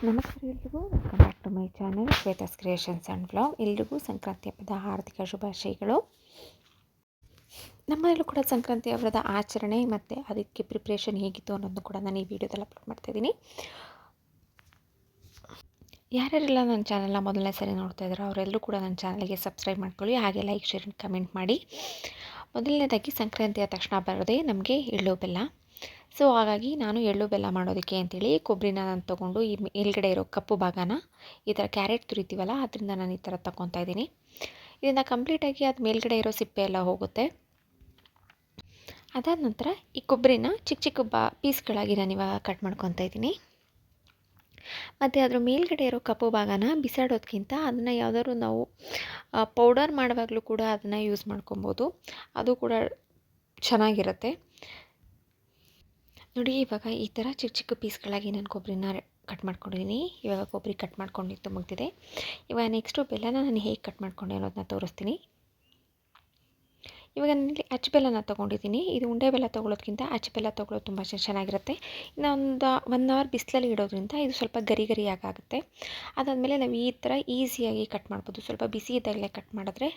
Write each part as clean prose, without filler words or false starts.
ನಮಸ್ಕಾರ ಎಲ್ರಿಗೂ, welcome back to my channel Shwetha's creations and vlog. ಎಲ್ರಿಗೂ ಸಂಕ್ರಾಂತಿ ಹಬ್ಬದ ಹಾರ್ದಿಕ ಶುಭಾಶಯಗಳು. ನಮ್ಮಲ್ಲೂ ಕೂಡ ಸಂಕ್ರಾಂತಿ ಹಬ್ಬದ ಆಚರಣೆ ಮತ್ತು ಅದಕ್ಕೆ ಪ್ರಿಪ್ರೇಷನ್ ಹೇಗಿತ್ತು ಅನ್ನೋದನ್ನು ಕೂಡ ನಾನು ಈ ವಿಡಿಯೋದಲ್ಲಿ ಅಪ್ಲೋಡ್ ಮಾಡ್ತಾಯಿದ್ದೀನಿ. ಯಾರ್ಯಾರೆಲ್ಲ ನನ್ನ ಚಾನಲ್ನ ಮೊದಲನೇ ಸರಿ ನೋಡ್ತಾ ಇದ್ದಾರೆ ಅವರೆಲ್ಲರೂ ಕೂಡ ನನ್ನ ಚಾನಲ್ಗೆ ಸಬ್ಸ್ಕ್ರೈಬ್ ಮಾಡ್ಕೊಳ್ಳಿ, ಹಾಗೆ ಲೈಕ್, ಶೇರ್ ಆ್ಯಂಡ್ ಕಮೆಂಟ್ ಮಾಡಿ. ಮೊದಲನೇದಾಗಿ ಸಂಕ್ರಾಂತಿಯ ತಕ್ಷಣ ಬರೋದೇ ನಮಗೆ ಎಳ್ಳು ಬೆಲ್ಲ. ಸೊ ಹಾಗಾಗಿ ನಾನು ಎಳ್ಳು ಬೆಲ್ಲ ಮಾಡೋದಕ್ಕೆ ಅಂತೇಳಿ ಕೊಬ್ಬರಿನ ನಾನು ತೊಗೊಂಡು ಈ ಮೇಲ್ಗಡೆ ಇರೋ ಕಪ್ಪು ಭಾಗನ ಈ ಥರ ಕ್ಯಾರೆಟ್ ತುರಿತೀವಲ್ಲ ಅದರಿಂದ ನಾನು ಈ ಥರ ತಗೊತಾ ಇದ್ದೀನಿ. ಇದನ್ನು ಕಂಪ್ಲೀಟಾಗಿ ಅದು ಮೇಲ್ಗಡೆ ಇರೋ ಸಿಪ್ಪೆ ಎಲ್ಲ ಹೋಗುತ್ತೆ. ಅದಾದ ನಂತರ ಈ ಕೊಬ್ಬರಿನ ಚಿಕ್ಕ ಚಿಕ್ಕ ಪೀಸ್ಗಳಾಗಿ ನಾನು ಇವಾಗ ಕಟ್ ಮಾಡ್ಕೊತಾ ಇದ್ದೀನಿ. ಮತ್ತು ಅದರ ಮೇಲ್ಗಡೆ ಇರೋ ಕಪ್ಪು ಭಾಗನ ಬಿಸಾಡೋದಕ್ಕಿಂತ ಅದನ್ನು ಯಾವುದಾದ್ರು ನಾವು ಪೌಡರ್ ಮಾಡುವಾಗಲೂ ಕೂಡ ಅದನ್ನು ಯೂಸ್ ಮಾಡ್ಕೊಬೋದು, ಅದು ಕೂಡ ಚೆನ್ನಾಗಿರುತ್ತೆ. ನೋಡಿ, ಇವಾಗ ಈ ಥರ ಚಿಕ್ಕ ಚಿಕ್ಕ ಪೀಸ್ಗಳಾಗಿ ನಾನು ಕೊಬ್ಬರಿನ ಕಟ್ ಮಾಡ್ಕೊಂಡಿದ್ದೀನಿ. ಇವಾಗ ಕೊಬ್ಬರಿ ಕಟ್ ಮಾಡ್ಕೊಂಡಿದ್ದು ಮುಗಿದಿದೆ. ಇವಾಗ ನೆಕ್ಸ್ಟು ಬೆಲ್ಲನ ನಾನು ಹೇಗೆ ಕಟ್ ಮಾಡ್ಕೊಂಡೆ ಅನ್ನೋದನ್ನ ತೋರಿಸ್ತೀನಿ. ಇವಾಗ ನಾನಿಲ್ಲಿ ಅಚ್ಚ ಬೆಲ್ಲನ ತೊಗೊಂಡಿದ್ದೀನಿ. ಇದು ಉಂಡೆ ಬೆಲ್ಲ ತೊಗೊಳೋದ್ಕಿಂತ ಅಚ್ಚ ಬೆಲ್ಲ ತೊಗೊಳೋದು ತುಂಬ ಚೆನ್ನಾಗಿರುತ್ತೆ. ಇನ್ನು ಒಂದು 1 ಅವರ್ ಬಿಸಿಲಲ್ಲಿ ಇಡೋದ್ರಿಂದ ಇದು ಸ್ವಲ್ಪ ಗರಿ ಗರಿಯಾಗುತ್ತೆ. ಅದಾದಮೇಲೆ ನಾವು ಈ ಥರ ಈಸಿಯಾಗಿ ಕಟ್ ಮಾಡ್ಬೋದು. ಸ್ವಲ್ಪ ಬಿಸಿ ಇದ್ದಾಗಲೇ ಕಟ್ ಮಾಡಿದ್ರೆ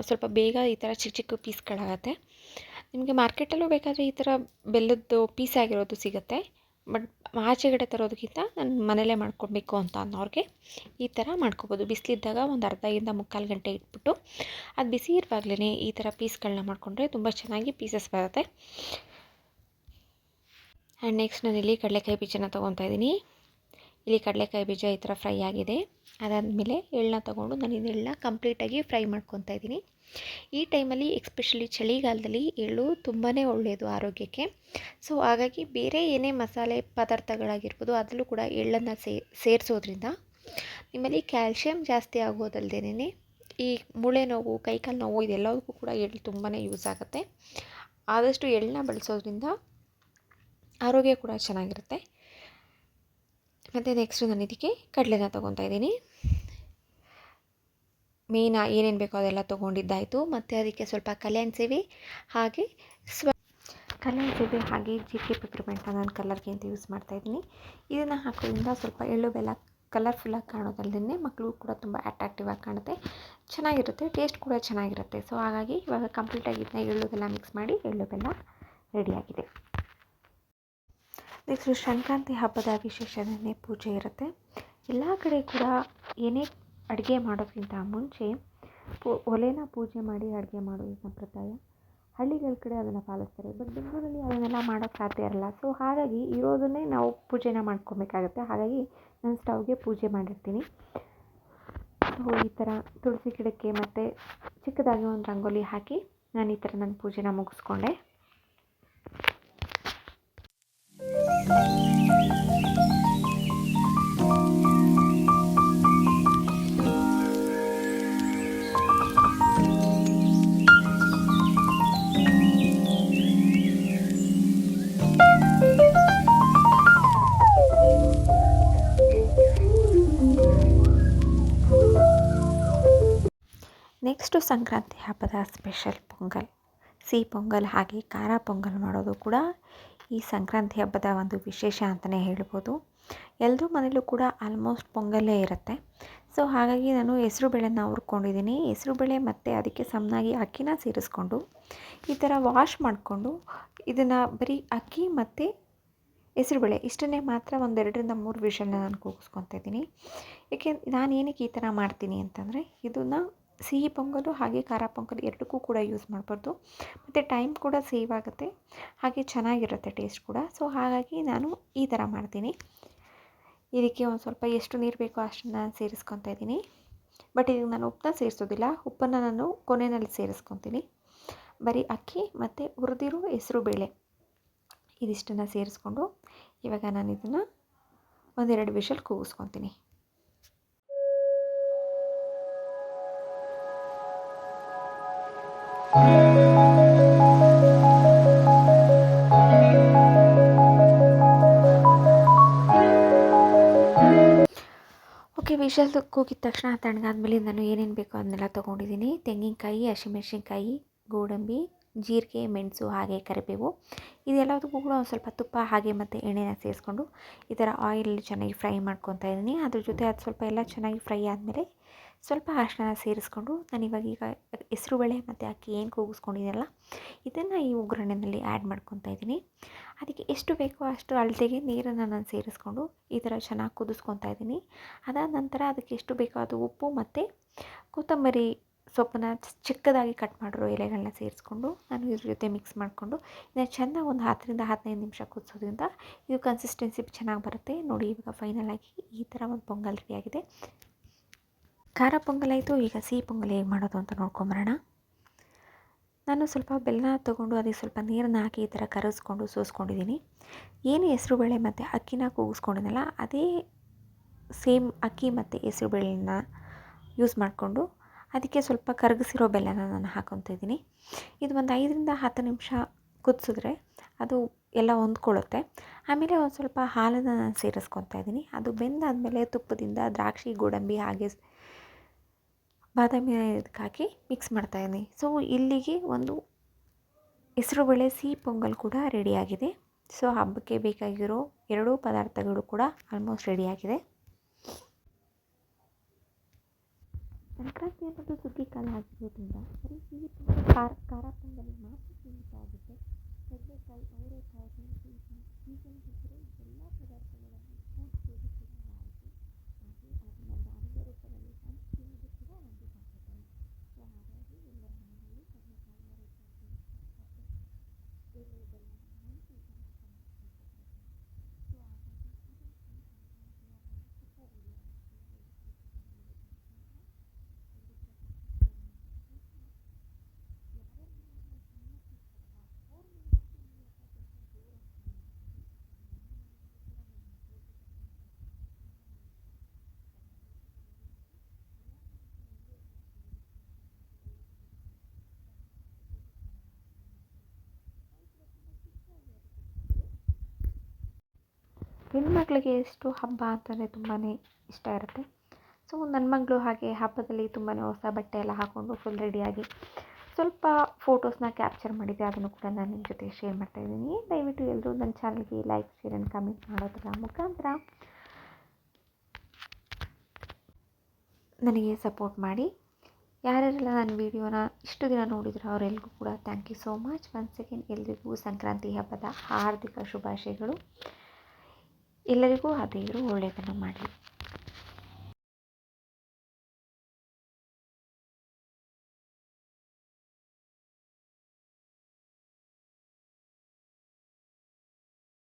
ಸ್ವಲ್ಪ ಬೇಗ ಈ ಥರ ಚಿಕ್ಕ ಚಿಕ್ಕ ಪೀಸ್ಗಳಾಗತ್ತೆ. ನಿಮಗೆ ಮಾರ್ಕೆಟಲ್ಲೂ ಬೇಕಾದರೆ ಈ ಥರ ಬೆಲ್ಲದ್ದು ಪೀಸ್ ಆಗಿರೋದು ಸಿಗುತ್ತೆ. ಬಟ್ ಆಚೆಗಡೆ ತರೋದಕ್ಕಿಂತ ನಾನು ಮನೇಲೇ ಮಾಡ್ಕೊಬೇಕು ಅಂತ ಅನ್ನೋರಿಗೆ ಈ ಥರ ಮಾಡ್ಕೊಬೋದು. ಬಿಸಿಲಿದ್ದಾಗ ಒಂದು ಅರ್ಧದಿಂದ 3/4 ಗಂಟೆ ಇಟ್ಬಿಟ್ಟು ಅದು ಬಿಸಿ ಇರುವಾಗಲೇ ಈ ಥರ ಪೀಸ್ಗಳನ್ನ ಮಾಡಿಕೊಂಡ್ರೆ ತುಂಬ ಚೆನ್ನಾಗಿ ಪೀಸಸ್ ಬರುತ್ತೆ. ಆ್ಯಂಡ್ ನೆಕ್ಸ್ಟ್ ನಾನಿಲ್ಲಿ ಕಡಲೆಕಾಯಿ ಬೀಜನ ತೊಗೊತಾ ಇದ್ದೀನಿ. ಇಲ್ಲಿ ಕಡಲೆಕಾಯಿ ಬೀಜ ಈ ಥರ ಫ್ರೈ ಆಗಿದೆ. ಅದಾದಮೇಲೆ ಎಳ್ಳನ್ನ ತೊಗೊಂಡು ನಾನು ಇದೆಲ್ಲ ಕಂಪ್ಲೀಟಾಗಿ ಫ್ರೈ ಮಾಡ್ಕೊತಾ ಇದ್ದೀನಿ. ಈ ಟೈಮಲ್ಲಿ ಎಸ್ಪೆಷಲಿ ಚಳಿಗಾಲದಲ್ಲಿ ಎಳ್ಳು ತುಂಬಾ ಒಳ್ಳೆಯದು ಆರೋಗ್ಯಕ್ಕೆ. ಸೊ ಹಾಗಾಗಿ ಬೇರೆ ಏನೇ ಮಸಾಲೆ ಪದಾರ್ಥಗಳಾಗಿರ್ಬೋದು ಅದರಲ್ಲೂ ಕೂಡ ಎಳ್ಳನ್ನು ಸೇರಿಸೋದ್ರಿಂದ ನಿಮ್ಮಲ್ಲಿ ಕ್ಯಾಲ್ಶಿಯಂ ಜಾಸ್ತಿ ಆಗೋದಲ್ದೇನೆ ಈ ಮೂಳೆ ನೋವು, ಕೈಕಾಲು ನೋವು ಇದೆಲ್ಲದಕ್ಕೂ ಕೂಡ ಎಳ್ಳು ತುಂಬಾ ಯೂಸ್ ಆಗುತ್ತೆ. ಆದಷ್ಟು ಎಳ್ಳನ್ನ ಬಳಸೋದ್ರಿಂದ ಆರೋಗ್ಯ ಕೂಡ ಚೆನ್ನಾಗಿರುತ್ತೆ. ಮತ್ತು ನೆಕ್ಸ್ಟು ನಾನು ಇದಕ್ಕೆ ಕಡಲೆನ ತೊಗೊತಾ ಇದ್ದೀನಿ. ಮೇನ್ ಏನೇನು ಬೇಕೋ ಅದೆಲ್ಲ ತೊಗೊಂಡಿದ್ದಾಯಿತು. ಮತ್ತು ಅದಕ್ಕೆ ಸ್ವಲ್ಪ ಕಲ್ಯಾಣ್ ಸೇವೆ ಹಾಗೆ ಕಲ್ಯಾಣ್ ಸೇವೆ ಹಾಗೆ ಜೀರಿಗೆ ಪೆಪ್ಪರ್ಮೆಂಟ್ನ ನಾನು ಕಲರ್ಗೆ ಅಂತ ಯೂಸ್ ಮಾಡ್ತಾಯಿದ್ದೀನಿ. ಇದನ್ನು ಹಾಕೋದ್ರಿಂದ ಸ್ವಲ್ಪ ಎಳ್ಳು ಬೆಲ್ಲ ಕಲರ್ಫುಲ್ಲಾಗಿ ಕಾಣೋದಲ್ಲದೇ ಮಕ್ಕಳು ಕೂಡ ತುಂಬ ಅಟ್ರಾಕ್ಟಿವ್ ಆಗಿ ಕಾಣುತ್ತೆ, ಚೆನ್ನಾಗಿರುತ್ತೆ, ಟೇಸ್ಟ್ ಕೂಡ ಚೆನ್ನಾಗಿರುತ್ತೆ. ಸೊ ಹಾಗಾಗಿ ಇವಾಗ ಕಂಪ್ಲೀಟಾಗಿ ಇದನ್ನ ಎಳ್ಳು ಬೆಲ್ಲ ಮಿಕ್ಸ್ ಮಾಡಿ ಎಳ್ಳು ಬೆಲ್ಲ ರೆಡಿಯಾಗಿದೆ. ನೆಕ್ಸ್ಟು ಸಂಕ್ರಾಂತಿ ಹಬ್ಬದ ವಿಶೇಷನೇ ಪೂಜೆ ಇರುತ್ತೆ. ಎಲ್ಲ ಕಡೆ ಕೂಡ ಏನೇ ಅಡುಗೆ ಮಾಡೋದಕ್ಕಿಂತ ಮುಂಚೆ ಒಲೆನ ಪೂಜೆ ಮಾಡಿ ಅಡುಗೆ ಮಾಡೋದು ಸಂಪ್ರದಾಯ. ಹಳ್ಳಿಗಳ ಕಡೆ ಅದನ್ನು ಪಾಲಿಸ್ತಾರೆ, ಬಟ್ ಬೆಂಗಳೂರಲ್ಲಿ ಅದನ್ನೆಲ್ಲ ಮಾಡೋಕ್ಕೆ ಸಾಧ್ಯ ಇರಲ್ಲ. ಸೊ ಹಾಗಾಗಿ ಇರೋದನ್ನೇ ನಾವು ಪೂಜೆನ ಮಾಡ್ಕೊಬೇಕಾಗತ್ತೆ. ಹಾಗಾಗಿ ನಾನು ಸ್ಟವ್ಗೆ ಪೂಜೆ ಮಾಡಿರ್ತೀನಿ. ಸೊ ಈ ಥರ ತುಳಸಿ ಗಿಡಕ್ಕೆ ಮತ್ತು ಚಿಕ್ಕದಾಗಿ ಒಂದು ರಂಗೋಲಿ ಹಾಕಿ ನಾನು ಈ ಥರ ನನ್ನ ಪೂಜೆನ ಮುಗಿಸ್ಕೊಂಡೆ. ನೆಕ್ಸ್ಟು ಸಂಕ್ರಾಂತಿ ಹಬ್ಬದ ಸ್ಪೆಷಲ್ ಪೊಂಗಲ್, ಸಿಹಿ ಪೊಂಗಲ್ ಹಾಗೆ ಖಾರ ಪೊಂಗಲ್ ಮಾಡೋದು ಕೂಡ ಈ ಸಂಕ್ರಾಂತಿ ಹಬ್ಬದ ಒಂದು ವಿಶೇಷ ಅಂತಲೇ ಹೇಳ್ಬೋದು. ಎಲ್ಲರ ಮನೇಲೂ ಕೂಡ ಆಲ್ಮೋಸ್ಟ್ ಪೊಂಗಲ್ಲೇ ಇರುತ್ತೆ. ಸೊ ಹಾಗಾಗಿ ನಾನು ಹೆಸರುಬೇಳೆನ ಹುರ್ಕೊಂಡಿದ್ದೀನಿ. ಹೆಸರುಬೇಳೆ ಮತ್ತು ಅದಕ್ಕೆ ಸಮನಾಗಿ ಅಕ್ಕಿನ ಸೇರಿಸ್ಕೊಂಡು ಈ ಥರ ವಾಶ್ ಮಾಡಿಕೊಂಡು ಇದನ್ನು ಬರೀ ಅಕ್ಕಿ ಮತ್ತು ಹೆಸರುಬೇಳೆ ಇಷ್ಟನ್ನೇ ಮಾತ್ರ ಒಂದು 2ರಿಂದ 3 ವಿಷಲ್ನ ನಾನು ಕೂಗಿಸ್ಕೊತಾ ಇದ್ದೀನಿ. ಏಕೆ ನಾನು ಏನಕ್ಕೆ ಈ ಥರ ಮಾಡ್ತೀನಿ ಅಂತಂದರೆ ಇದನ್ನು ಸಿಹಿ ಪೊಂಗಲು ಹಾಗೆ ಖಾರ ಪೊಂಗಲ್ ಎರಡಕ್ಕೂ ಕೂಡ ಯೂಸ್ ಮಾಡ್ಬಾರ್ದು, ಮತ್ತು ಟೈಮ್ ಕೂಡ ಸೇವ್ ಆಗುತ್ತೆ, ಹಾಗೆ ಚೆನ್ನಾಗಿರುತ್ತೆ ಟೇಸ್ಟ್ ಕೂಡ. ಸೊ ಹಾಗಾಗಿ ನಾನು ಈ ಥರ ಮಾಡ್ತೀನಿ. ಇದಕ್ಕೆ ಒಂದು ಸ್ವಲ್ಪ ಎಷ್ಟು ನೀರು ಬೇಕೋ ಅಷ್ಟನ್ನು ಸೇರಿಸ್ಕೊತಾ ಇದ್ದೀನಿ. ಬಟ್ ಇದಕ್ಕೆ ನಾನು ಉಪ್ಪನ್ನ ಸೇರಿಸೋದಿಲ್ಲ, ಉಪ್ಪನ್ನು ನಾನು ಕೊನೆಯಲ್ಲಿ ಸೇರಿಸ್ಕೊತೀನಿ. ಬರೀ ಅಕ್ಕಿ ಮತ್ತು ಹುರಿದಿರೋ ಹೆಸರುಬೇಳೆ ಇದಿಷ್ಟನ್ನು ಸೇರಿಸ್ಕೊಂಡು ಇವಾಗ ನಾನು ಇದನ್ನು 1-2 ವಿಷಲ್ ಕೂಗಿಸ್ಕೊತೀನಿ. ಓಕೆ, ವಿಷಲ್ ಕೂಗಿದ ತಕ್ಷಣ ತಣ್ಣಗಾದ್ಮೇಲೆ ನಾನು ಏನೇನು ಬೇಕೋ ಅದನ್ನೆಲ್ಲ ತೊಗೊಂಡಿದ್ದೀನಿ. ತೆಂಗಿನಕಾಯಿ, ಹಸಿಮೆಣ್ಸಿನ್ಕಾಯಿ, ಗೋಡಂಬಿ, ಜೀರಿಗೆ, ಮೆಣಸು ಹಾಗೆ ಕರಿಬೇವು ಇದೆಲ್ಲದಕ್ಕೂ ಕೂಡ ಒಂದು ಸ್ವಲ್ಪ ತುಪ್ಪ ಹಾಗೆ ಮತ್ತು ಎಣ್ಣೆನ ಸೇರಿಸ್ಕೊಂಡು ಈ ಥರ ಆಯಿಲಲ್ಲಿ ಚೆನ್ನಾಗಿ ಫ್ರೈ ಮಾಡ್ಕೊತಾ ಇದ್ದೀನಿ. ಅದ್ರ ಜೊತೆ ಅದು ಸ್ವಲ್ಪ ಎಲ್ಲ ಚೆನ್ನಾಗಿ ಫ್ರೈ ಆದಮೇಲೆ ಸ್ವಲ್ಪ ಅರಿಶಿನ ಸೇರಿಸ್ಕೊಂಡು ಈಗ ಹೆಸರುಬೇಳೆ ಮತ್ತು ಅಕ್ಕಿ ಏನು ಕೂಗಿಸ್ಕೊಂಡಿದ್ದೀನಲ್ಲ ಇದನ್ನು ಈ ಒಗ್ಗರಣೆಯಲ್ಲಿ ಆ್ಯಡ್ ಮಾಡ್ಕೊತಾ ಇದ್ದೀನಿ. ಅದಕ್ಕೆ ಎಷ್ಟು ಬೇಕೋ ಅಷ್ಟು ಅಳತೆಗೆ ನೀರನ್ನು ನಾನು ಸೇರಿಸ್ಕೊಂಡು ಈ ಥರ ಚೆನ್ನಾಗಿ ಕುದಿಸ್ಕೊತಾ ಇದ್ದೀನಿ. ಅದಾದ ನಂತರ ಅದಕ್ಕೆ ಎಷ್ಟು ಬೇಕೋ ಅದು ಉಪ್ಪು ಮತ್ತು ಕೊತ್ತಂಬರಿ ಸೊಪ್ಪನ್ನು ಚಿಕ್ಕದಾಗಿ ಕಟ್ ಮಾಡಿರೋ ಎಲೆಗಳನ್ನ ಸೇರಿಸ್ಕೊಂಡು ನಾನು ಇದ್ರ ಜೊತೆ ಮಿಕ್ಸ್ ಮಾಡಿಕೊಂಡು ಇದನ್ನು ಚೆನ್ನಾಗಿ ಒಂದು 10ರಿಂದ 15 ನಿಮಿಷ ಕುದಿಸೋದ್ರಿಂದ ಇದು ಕನ್ಸಿಸ್ಟೆನ್ಸಿ ಚೆನ್ನಾಗಿ ಬರುತ್ತೆ. ನೋಡಿ ಇವಾಗ ಫೈನಲ್ ಆಗಿ ಈ ಥರ ಒಂದು ಪೊಂಗಲ್ ರೆಡಿಯಾಗಿದೆ. ಖಾರ ಪೊಂಗಲ್ ಆಯಿತು. ಈಗ ಸಿಹಿ ಪೊಂಗಲ್ ಹೇಗೆ ಮಾಡೋದು ಅಂತ ನೋಡ್ಕೊಂಬರೋಣ. ನಾನು ಸ್ವಲ್ಪ ಬೆಲ್ಲ ತೊಗೊಂಡು ಅದಕ್ಕೆ ಸ್ವಲ್ಪ ನೀರನ್ನು ಹಾಕಿ ಈ ಥರ ಕರಗಿಸ್ಕೊಂಡು ಸೋಸ್ಕೊಂಡಿದ್ದೀನಿ. ಏನು ಹೆಸರುಬೇಳೆ ಮತ್ತು ಅಕ್ಕಿನ ಕೂಗಿಸ್ಕೊಂಡಿದ್ದೆನಲ್ಲ ಅದೇ ಸೇಮ್ ಅಕ್ಕಿ ಮತ್ತು ಹೆಸರುಬೇಳೆನ ಯೂಸ್ ಮಾಡಿಕೊಂಡು ಅದಕ್ಕೆ ಸ್ವಲ್ಪ ಕರಗಿಸಿರೋ ಬೆಲ್ಲನ ನಾನು ಹಾಕ್ಕೊತಾ ಇದ್ದೀನಿ. ಇದು ಒಂದು 5ರಿಂದ 10 ನಿಮಿಷ ಕುದಿಸಿದ್ರೆ ಅದು ಎಲ್ಲ ಹೊಂದ್ಕೊಳ್ಳುತ್ತೆ. ಆಮೇಲೆ ಒಂದು ಸ್ವಲ್ಪ ಹಾಲನ್ನು ನಾನು ಸೇರಿಸ್ಕೊತಾ ಇದ್ದೀನಿ. ಅದು ಬೆಂದಾದಮೇಲೆ ತುಪ್ಪದಿಂದ ದ್ರಾಕ್ಷಿ, ಗೋಡಂಬಿ ಹಾಗೆ ಬಾದಾಮಿ ಇದಕ್ಕೆ ಹಾಕಿ ಮಿಕ್ಸ್ ಮಾಡ್ತಾಯಿದ್ದೀನಿ. ಸೊ ಇಲ್ಲಿಗೆ ಒಂದು ಹೆಸರುಬೇಳೆ ಸಿಹಿ ಪೊಂಗಲ್ ಕೂಡ ರೆಡಿಯಾಗಿದೆ. ಸೊ ಹಬ್ಬಕ್ಕೆ ಬೇಕಾಗಿರೋ 2 ಪದಾರ್ಥಗಳು ಕೂಡ ಆಲ್ಮೋಸ್ಟ್ ರೆಡಿಯಾಗಿದೆ. ಸಂಕ್ರಾಂತಿ ಅನ್ನೋದು ಸುಗ್ಗಿ ಕಾಲ ಆಗಿರೋದ್ರಿಂದ ಬರೀ ಸಿಹಿ ಪೊಂಗಲ್ ಖಾರ ಪೊಂಗಲಿಗೆ ಮಾತ್ರ ಸೀಮಿತ ಆಗುತ್ತೆ. ಕಡಲೆಕಾಯಿ, ಅವರೆಕಾಯಿ, ಹೀಗಂತಿದ್ದರೆ ಎಲ್ಲ ಪದಾರ್ಥಗಳನ್ನು ಕೂಡಿಸೋದು ಕೂಡ ಆಯಿತು. ಹಾಗೆ ಅದನ್ನು ದಾನದ ರೂಪದಲ್ಲಿ ಹಂಚ್ಕೊಳ್ಳೋದು ಕೂಡ ಒಂದು ಸಂಪ್ರದಾಯ. ಸೊ ಹಾಗಾಗಿ ಎಲ್ಲರ ಮನೆಯಲ್ಲಿ ಕಡಲೆಕಾಯಿ, ಅವರೆಕಾಯಿ, ಎಲೆ ಬೆಲ್ಲ ಹಂಚಿ ಊಟ ಮಾಡ್ತಾರೆ. ಸೊ ಹಾಗಾಗಿ ಇದು ಈ ಸಂಕ್ರಾಂತಿಯ ಒಂದು ಪುಟ್ಟ ವಿಡಿಯೋ ಹೆಣ್ಮಕ್ಳಿಗೆ ಎಷ್ಟು ಹಬ್ಬ ಅಂತಂದರೆ ತುಂಬಾ ಇಷ್ಟ ಇರುತ್ತೆ. ಸೊ ನನ್ನ ಮಗಳು ಹಾಗೆ ಹಬ್ಬದಲ್ಲಿ ತುಂಬಾ ಹೊಸ ಬಟ್ಟೆ ಎಲ್ಲ ಹಾಕ್ಕೊಂಡು ಫುಲ್ ರೆಡಿಯಾಗಿ ಸ್ವಲ್ಪ ಫೋಟೋಸ್ನ ಕ್ಯಾಪ್ಚರ್ ಮಾಡಿದ್ದೆ. ಅದನ್ನು ಕೂಡ ನಾನು ನಿಮ್ಮ ಜೊತೆ ಶೇರ್ ಮಾಡ್ತಾಯಿದ್ದೀನಿ. ದಯವಿಟ್ಟು ಎಲ್ಲರೂ ನನ್ನ ಚಾನಲ್ಗೆ ಲೈಕ್, ಶೇರ್ ಆ್ಯಂಡ್ ಕಮೆಂಟ್ ಮಾಡೋದ್ರ ಮುಖಾಂತರ ನನಗೆ ಸಪೋರ್ಟ್ ಮಾಡಿ. ಯಾರ್ಯಾರೆಲ್ಲ ನನ್ನ ವೀಡಿಯೋನ ಇಷ್ಟು ದಿನ ನೋಡಿದ್ರು ಅವರೆಲ್ಲರಿಗೂ ಕೂಡ thank you so much. Once again ಎಲ್ಲರಿಗೂ ಸಂಕ್ರಾಂತಿ ಹಬ್ಬದ ಹಾರ್ದಿಕ ಶುಭಾಶಯಗಳು. ಎಲ್ಲರಿಗೂ ಆ ದೇವರು ಒಳ್ಳೆಯದನ್ನು ಮಾಡಲಿ.